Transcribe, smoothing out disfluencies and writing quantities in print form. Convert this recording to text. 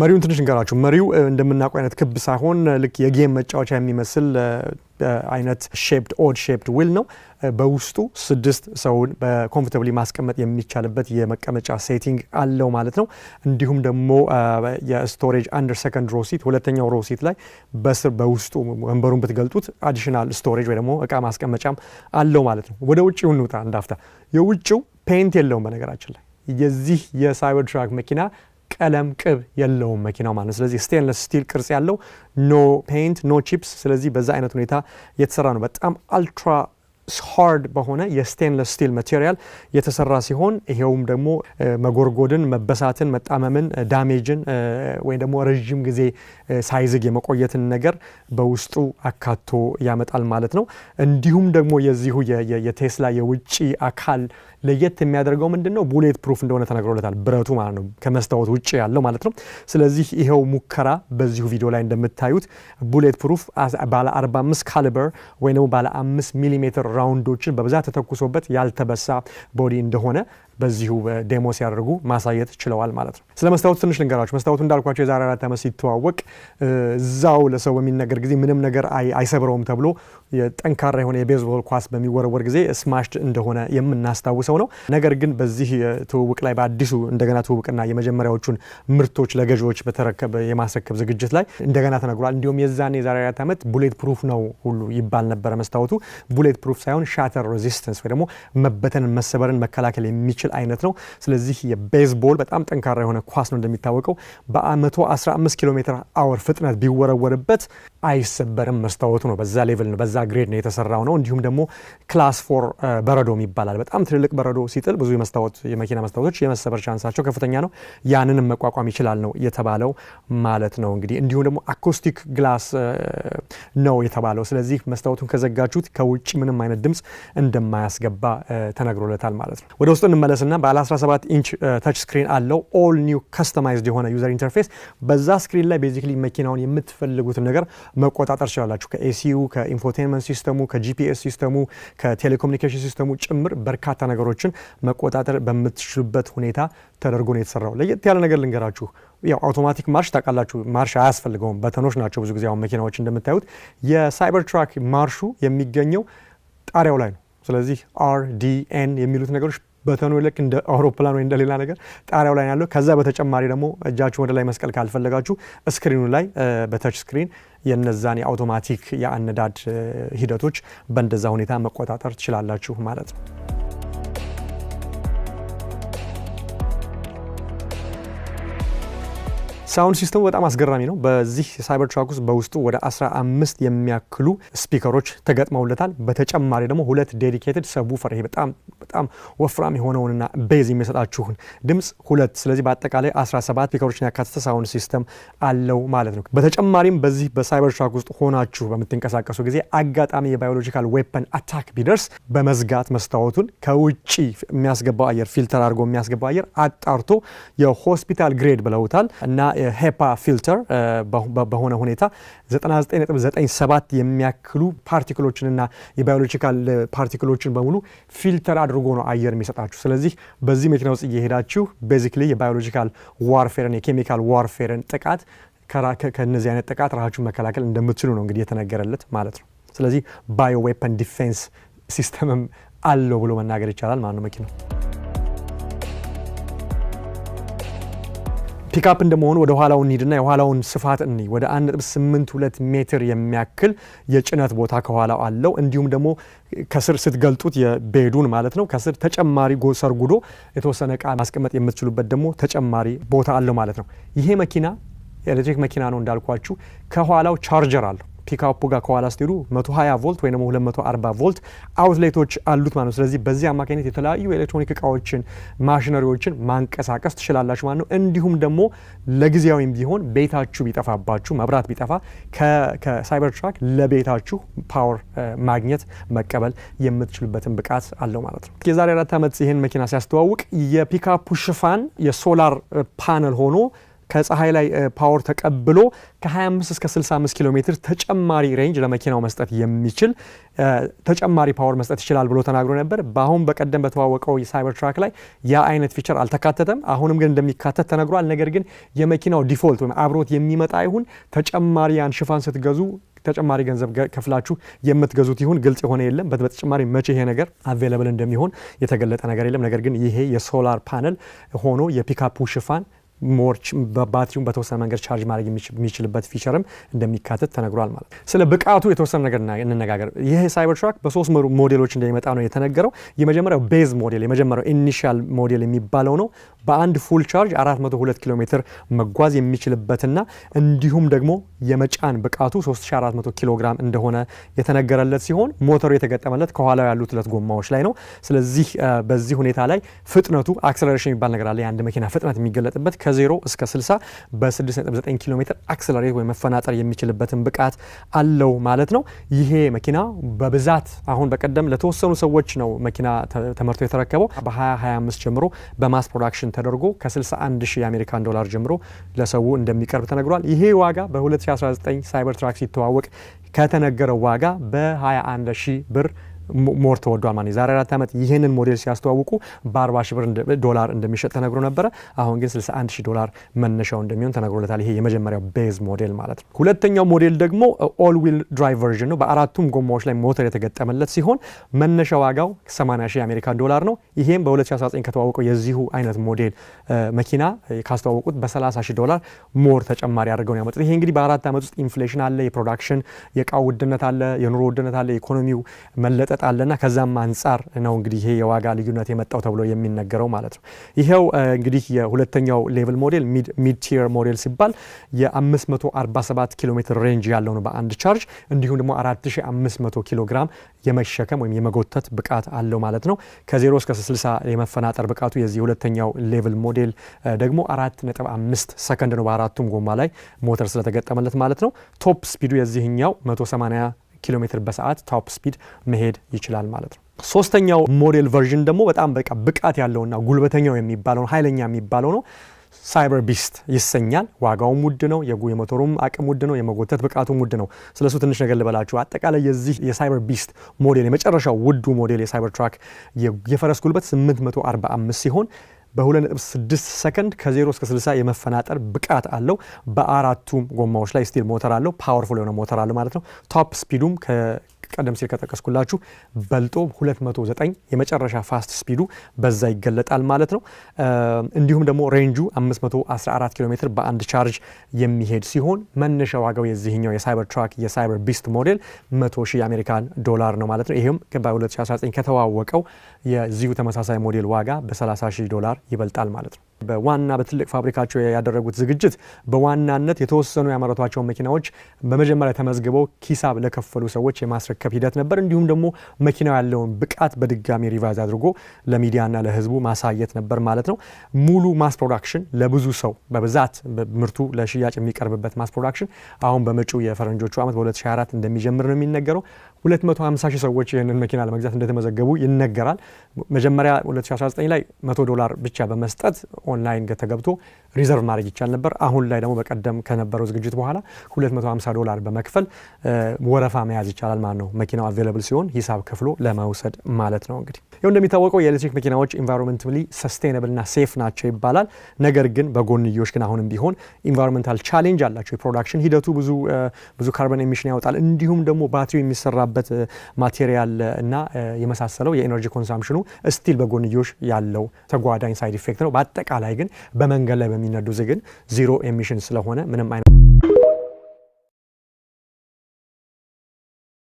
መሪውን ትንሽ እንገራችሁ መሪው እንደምናውቀው አይነት ክብ ሳይሆን ልክ የጌም መጫወቻ የሚመስል አይነት shaped odd shaped wheel ነው በውስጡ 6 ሰውን በኮምፎርታብሊ ማስቀመጥ የሚቻልበት የመቀመጫ ሴቲንግ አለው ማለት ነው እንዲሁም ደግሞ የስቶሬጅ አንደር ሰከንድ ሮ ሲት ሁለተኛው ሮ ሲት ላይ በስር በውስጡ ወንበሩን ብትገልጡት አዲሽናል ስቶሬጅ ወይ ደግሞ እቃ ማስቀመጫም አለው ማለት ነው ወደ ውጪው እንውጣ እንዳፍታ የውጪው ፔንት የለውም በነገራችን ላይ የዚህ የሳይበር ትራክ መኪና ቀለም ቅብ የለውም መኪናው ማለት ስለዚህ ስቴንለስ ስቲል ቅርጽ ያለው ኖ ፔንት ኖ ቺፕስ ስለዚህ በዛ አይነት ሁኔታ የተሰራ ነው በጣም አልትራ hard በሆነ የስቴንለስ ስቲል ማቴሪያል የተሰራ ሲሆን ይሄውም ደግሞ መጎርጎድን መበሳትን መጣመምን ዳሜጅን ወይ ደግሞ ረጅም ጊዜ ሳይዝግ የመቆየትን ነገር በውስጡ አካቶ ያመጣል ማለት ነው እንዲሁም ደግሞ የዚሁ የቴስላ የውጪ አካል ለየት የሚያደርገው ምንድነው ቡሌት ፕሩፍ እንደሆነ ተነግሮለታል ብረቱ ማለት ነው ከመስታወት ውጪ ያለው ማለት ነው ስለዚህ ይሄው ሙከራ በዚሁ ቪዲዮ ላይ እንደምታዩት ቡሌት ፕሩፍ ባለ 45 ካሊበር ወይ ነው ባለ 5 ሚሊ ራውንዶችን በብዛት ተተኩሶበት ያልተበሳ ቦዲ እንደሆነ በዚሁ ዴሞ ሲያደርጉ ማሳየት ችለዋል ማለት ነው ስለመስታወቱ ትንሽ ልንገራችሁ መስታወቱ እንዳልኳችሁ የዛሬ 4 ዓመት ሲተዋወቅ ዛው ለሰው በሚነገር ጊዜ ምንም ነገር አይሰብረውም ተብሎ የጠንካራ የሆነ የቤዝቦል ኳስ በሚወረወር ጊዜ ስማሽድ እንደሆነ የምናስታውሰው ነው ነገር ግን በዚህ ተውውቅ ላይ በአዲሱ እንደገና ተውውቅና የመጀመሪያዎቹን ምርቶች ለገዢዎች በተረከበ የማስረከብ ዝግጅት ላይ እንደገና ተነግሯል እንዲሁም የዛኔ የዛሬ 4 ዓመት ቡሌት ፕሩፍ ነው ሁሉ ይባል ነበር መስታወቱ ቡሌት ፕሩፍ ሳይሆን ሻተር ሬዚስተንስ ወይ ደግሞ መበተንን መሰበርን መከላከል የሚችል አይነት ነው ስለዚህ የቤዝቦል በጣም ጠንካራ የሆነ ኳስ ነው እንደሚታወቀው በ115 ኪሎ ሜትር አወር ፍጥነት ቢወረወርበት አይሰበርም መስታወቱ ነው በዛ ሌቭል ነው በዛ ግሬድ ነው የተሰራው ነው እንዲሁም ደግሞ ክላስ 4 በረዶ ይባላል በጣም ትልልቅ በረዶ ሲጥል ብዙ የመኪና መስታወቶች የመሰበር ቻንሳቸው ከፍተኛ ነው ያንንም መቋቋም ይችላል ነው የተባለው ማለት ነው እንግዲህ እንዲሁም ደግሞ አኮስቲክ ግላስ ነው የተባለው ስለዚህ መስታወቱን ከዘጋችሁት ከውጪ ምንም አይነት ድምጽ እንደማያስገባ ተነግሮለታል ማለት ነው ወደ ውስጥ እንመለስና ባለ 17 ኢንች ታች ስክሪን አለው ኦል ኒው ካስተማይዝድ የሆነ ዩዘር ኢንተርፌስ በዛ ስክሪን ላይ ቤዚክሊ መኪናውን የምትፈልጉት ነገር መቆጣጠር ይችላልላችሁ ከኤሲዩ ከኢንፎቴንመንት ሲስተሙ ከጂፒኤስ ሲስተሙ ከቴሌኮሙኒኬሽን ሲስተሙ ጭምር በርካታ ነገሮችን መቆጣጠር በመትችሉበት ሁኔታ ተደርጎ ነው የተሰራው ለየት ያለ ነገር ልንገራችሁ ያው አውቶማቲክ ማርሽ ታቃላችሁ ማርሽ አያስፈልገውም በተኖች ናቸው ብዙ ጊዜ አሁን መኪናዎች እንደምታዩት የሳይበር ትራክ ማርሹ የሚገኘው ጣሪያው ላይ ነው ስለዚህ RDN የሚሉት ነገሮች በተኑ ልክ እንደ አውሮፕላን ወይ እንደሌላ ነገር ጣሪያው ላይ ያለው ከዛ በተጨማሪ ደግሞ እጃችሁ ወደ ላይ መስቀል ካልፈለጋችሁ ስክሪኑ ላይ በታች ስክሪን የነዛን የአውቶማቲክ የአነዳድ ሂደቶች በእንደዛ ሁኔታ መቆጣጠር ትችላላችሁ ማለት ነው ሳውንድ ሲስተሙ በጣም አስገራሚ ነው በዚህ ሳይበር ትራክ ውስጥ በውስጡ ወደ 15 የሚያክሉ ስፒከሮች ተገጥመውለታል በተጨማሪ ደግሞ ሁለት ዴዲኬትድ ሰብወೂፈር ይሄ በጣም ወፍራም የሆነውንና ቤዝ የሚሰጣችሁን ድምጽ ሁለት ስለዚህ በአጠቃላይ 17 ስፒከሮችን ያካተተ ሳውንድ ሲስተም አለው ማለት ነው በተጨማሪም በዚህ በሳይበር ትራክ ውስጥ ሆናችሁ በመተንቀሳቀሱ ጊዜ አጋጣሚ የባዮሎጂካል ዌፐን አታክ ቢደርስ በመዝጋት መስታወቱን ከውጪ የሚያስገባው አየር ፊልተር አድርጎ የሚያስገባው አየር አጣርቶ የሆስፒታል ግሬድ ብለውታል እና ሄፓ ፊልተር በሆነ ሁኔታ 99.97 የሚያክሉ ፓርቲክሎችንና የባዮሎጂካል ፓርቲክሎችን በሙሉ ፊልተር አድርጎ ነው አየር የሚሰጣችሁ ስለዚህ በዚህ መኪና ውስጥ እየሄዳችሁ ቤዚክሊ የባዮሎጂካል ዋርፌርን የኬሚካል ዋርፌርን ጥቃት ከነዚህ አይነት ጥቃት ራሳችሁ መከላከል እንደምትችሉ ነው እንግዲህ የተነገረለት ማለት ነው ስለዚህ ባዮ ዌፐን ዲፌንስ ሲስተምም አለው ብሎ መናገር ይቻላል ማለት ነው መኪናው ፒክአፕ እንደመሆኑ ወደ ኋላው እንሂድና የኋላውን ስፋት እንይ ወደ 1.82 ሜትር የሚያክል የጭነት ቦታ ከኋላው አለው እንዲሁም ደግሞ ከስር ስትገልጡት የቤዱን ማለት ነው ከስር ተጨማሪ ሰርጉዶ የተወሰነ ዕቃ ማስቀመጥ የምትችሉበት ደግሞ ተጨማሪ ቦታ አለው ማለት ነው ይሄ መኪና ኤሌክትሪክ መኪና ነው እንዳልኳችሁ ከኋላው ቻርጀር አለው ፒክአፑ ጋር ከኋላ ስትሄዱ 120 ቮልት ወይ ደግሞ 240 ቮልት አውትሌቶች አሉት ማለት ነው ስለዚህ በዚህ አማካኝነት የተለያዩ ኤሌክትሮኒክ ዕቃዎችን ማሽነሪዎችን ማንቀሳቀስ ትችላላችሁ ማለት ነው እንዲሁም ደግሞ ለጊዜያዊም ቢሆን ቤታችሁ ቢጠፋባችሁ መብራት ቢጠፋ ከሳይበር ትራክ ለቤታችሁ ፓወር ማግኘት መቀበል የምትችሉበትን ብቃት አለው ማለት ነው የዛሬ 4 ዓመት ይሄን መኪና ሲያስተዋውቅ የፒክአፑ ሽፋን የሶላር ፓነል ሆኖ ከፀሐይ ላይ ፓወር ተቀብሎ ከ25 እስከ 65 ኪሎ ሜትር ተጨማሪ ሬንጅ ለመኪናው መስጠት የሚችል ተጨማሪ ፓወር መስጠት ይችላል ብሎ ተናግሮ ነበር። በአሁን በቀደም በተዋወቀው የሳይበር ትራክ ላይ ያ አይነት ፊቸር አልተካተተም። አሁንም ግን እንደሚካተት ተነግሯል። ነገር ግን የመኪናው ዲፎልት ወይም አብሮት የሚመጣ ይሁን ተጨማሪ ያን ሽፋን ስትገዙ ተጨማሪ ገንዘብ ከፍላችሁ የምትገዙት ይሁን ግልጽ የሆነ የለም። በተጨማሪ መቼ ይሄ ነገር አቬለብል እንደሚሆን የተገለጠ ነገር የለም። ነገር ግን ይሄ የሶላር ፓነል ሆኖ የፒካፑ ሽፋን ሞርች በባትሪውን በተወሰነ መንገድ ቻርጅ ማድረግ የሚችልበት ፊቸርም እንደሚካተት ተነግሯል ማለት ነው። ስለ ብቃቱ የተወሰነ ነገር እንነጋገር። ይሄ ሳይበር ትራክ በሶስት ሞዴሎች እንደሚመጣ ነው የተነገረው። የመጀመሪያው ቤዝ ሞዴል የመጀመሪያው ኢኒሺያል ሞዴል የሚባለው ነው። በአንድ ፉል ቻርጅ 402 ኪሎ ሜትር መጓዝ የሚችልበትና እንዲሁም ደግሞ የመጫን ብቃቱ 3400 ኪሎ ግራም እንደሆነ የተነገረለት ሲሆን ሞተሩ የተገጠመለት ከኋላው ያሉት ሁለት ጎማዎች ላይ ነው። ስለዚህ በዚህ ሁኔታ ላይ ፍጥነቱ አክሰለሬሽን የሚባል ነገር አለ። የአንድ መኪና ፍጥነት የሚገለጥበት ከ0 እስከ 60 በ6.9 ኪሎ ሜትር አክሰለሬት ወይ መፈናጠር የሚችልበትን ብቃት አለው ማለት ነው። ይሄ መኪና በብዛት አሁን በቀደም ለተወሰኑ ሰዎች ነው መኪና ተመርቶ የተረከበው። በ2025 ጀምሮ በማስ ፕሮዳክሽን ተደርጎ ከ61000 የአሜሪካን ዶላር ጀምሮ ለሰው እንደሚቀርብ ተነግሯል። ይሄ ዋጋ በ2019 ሳይበር ትራክ ሲተዋወቅ ከተነገረው ዋጋ በ21000 ብር ሞር ተወዷል ማለት ዛሬ 4 ዓመት ይሄንን ሞዴል ሲያስተዋውቁ በ40000 ዶላር እንደሚሸጥ ተነግሮ ነበር። አሁን ግን 61000 ዶላር መነሻው እንደሚሆን ተነግሮለታል። ይሄ የመጀመሪያው ቤዝ ሞዴል ማለት ነው። ሁለተኛው ሞዴል ደግሞ ኦል ዊል ድራይቭ ቨርዥን ነው። በአራቱም ጎማዎች ላይ ሞተር የተገጠመለት ሲሆን መነሻ ዋጋው 80000 የአሜሪካን ዶላር ነው። ይሄም በ2019 ከተዋወቀው የዚሁ አይነት ሞዴል መኪና ካስተዋወቁት በ30000 ዶላር ሞር ተጨማሪ አድርገው ነው ያመጡት። ይሄ እንግዲህ በ4 ዓመት ውስጥ ኢንፍሌሽን አለ፣ የፕሮዳክሽን የዕቃው ውድነት አለ፣ የኑሮ ውድነት አለ፣ ኢኮኖሚው መለጠ አለና ከዛም አንፃር ነው እንግዲህ ይሄ የዋጋ ልዩነት የመጣው ተብሎ የሚነገረው ማለት ነው። ይሄው እንግዲህ የሁለተኛው ሌቭል ሞዴል ሚድ ቲር ሞዴል ሲባል የ547 ኪሎ ሜትር ሬንጅ ያለው ነው በአንድ ቻርጅ። እንዲሁም ደግሞ 4500 ኪሎ ግራም የመሸከም ወይም የመጎተት ብቃት አለው ማለት ነው። ከ0 እስከ 60 የመፈናጠር ብቃቱ የዚህ ሁለተኛው ሌቭል ሞዴል ደግሞ 4.5 ሰከንድ ነው በአራቱም ጎማ ላይ ሞተር ስለተገጠመለት ማለት ነው። ቶፕ ስፒዱ የዚህኛው 180 ኪሎ ሜትር በሰዓት ቶፕ ስፒድ መሄድ ይችላል ማለት ነው። ሶስተኛው ሞዴል ቨርዥን ደግሞ በጣም በቃ ብቃት ያለውና ጉልበተኛው የሚባለው ኃይለኛ የሚባለው ነው። ሳይበር ቢስት ይሰኛል። ዋጋውም ውድ ነው፣ የሞተሩም አቅም ውድ ነው፣ የመጎተት ብቃቱም ውድ ነው። ስለሱ ትንሽ ነገር ልበላችሁ። አጠቃላይ የዚህ የሳይበር ቢስት ሞዴል የመጨረሻው ውዱ ሞዴል የሳይበር ትራክ የፈረስ ጉልበት 845 ሲሆን በ2.6 ሰከንድ ከ0 እስከ 60 የመፈናጠር ብቃት አለው። በአራቱም ጎማዎች ላይ ስቲል ሞተር አለው። ፓወርፉል የሆነ ሞተር አለው ማለት ነው። ቶፕ ስፒዱም ቀደም ሲል ከጠቀስኩላችሁ በልጦ 209 የመጨረሻ ፋስት ስፒዱ በዛ ይገለጣል ማለት ነው። እንዲሁም ደግሞ ሬንጁ 514 ኪሎ ሜትር በአንድ ቻርጅ የሚሄድ ሲሆን መነሻ ዋጋው የዚህኛው የሳይበር ትራክ የሳይበር ቢስት ሞዴል 100,000 የአሜሪካን ዶላር ነው ማለት ነው። ይሄም በ2019 ከተዋወቀው የዚሁ ተመሳሳይ ሞዴል ዋጋ በ30,000 ዶላር ይበልጣል ማለት ነው። በዋና በትልቅ ፋብሪካቸው ያደረጉት ዝግጅት በዋናነት የተወሰኑ ያመረቷቸው መኪናዎች በመጀመሪያ ተመዝግበው ሂሳብ ለከፈሉ ሰዎች የማስረከብ ሂደት ነበር። እንዲሁም ደግሞ መኪናው ያለውን ብቃት በድጋሚ ሪቫይዝ አድርጎ ለሚዲያና ለሕዝቡ ማሳየት ነበር ማለት ነው። ሙሉ ማስ ፕሮዳክሽን ለብዙ ሰው በብዛት ምርቱ ለሽያጭ የሚቀርብበት ማስ ፕሮዳክሽን አሁን በመጪው የፈረንጆቹ ዓመት በ2024 እንደሚጀምር ነው የሚነገረው። 250,000 ሰዎች ይህንን መኪና ለመግዛት እንደተመዘገቡ ይነገራል። መጀመሪያ 2019 ላይ $100 ብቻ በመስጠት ኦንላይን ተገብቶ ሪዘርቭ ማድረግ ይቻል ነበር። አሁን ላይ ደግሞ በቀደም ከነበረው ዝግጅት በኋላ $250 በመክፈል ወረፋ መያዝ ይቻላል ማለት ነው። መኪናው አቬለብል ሲሆን ሂሳብ ከፍሎ ለመውሰድ ማለት ነው። እንግዲህ ይኸው እንደሚታወቀው የኤሌክትሪክ መኪናዎች ኢንቫይሮንመንታሊ ሰስቴይነብል እና ሴፍ ናቸው ይባላል። ነገር ግን በጎንዮሽ ግን አሁንም ቢሆን ኢንቫይሮንመንታል ቻሌንጅ አላቸው። የፕሮዳክሽን ሂደቱ ብዙ ካርበን ኤሚሽን ያወጣል። እንዲሁም ደግሞ ባትሪው የሚሰራበት ማቴሪያል እና የመሳሰለው የኤነርጂ ኮንሳምፕሽኑ ስቲል በጎንዮሽ ያለው ተጓዳኝ ሳይድ ኢፌክት ነው። በአጠቃላይ ግን በመንገድ ላይ በሚነዱ ግን ዜሮ ኤሚሽን ስለሆነ ምንም አይነት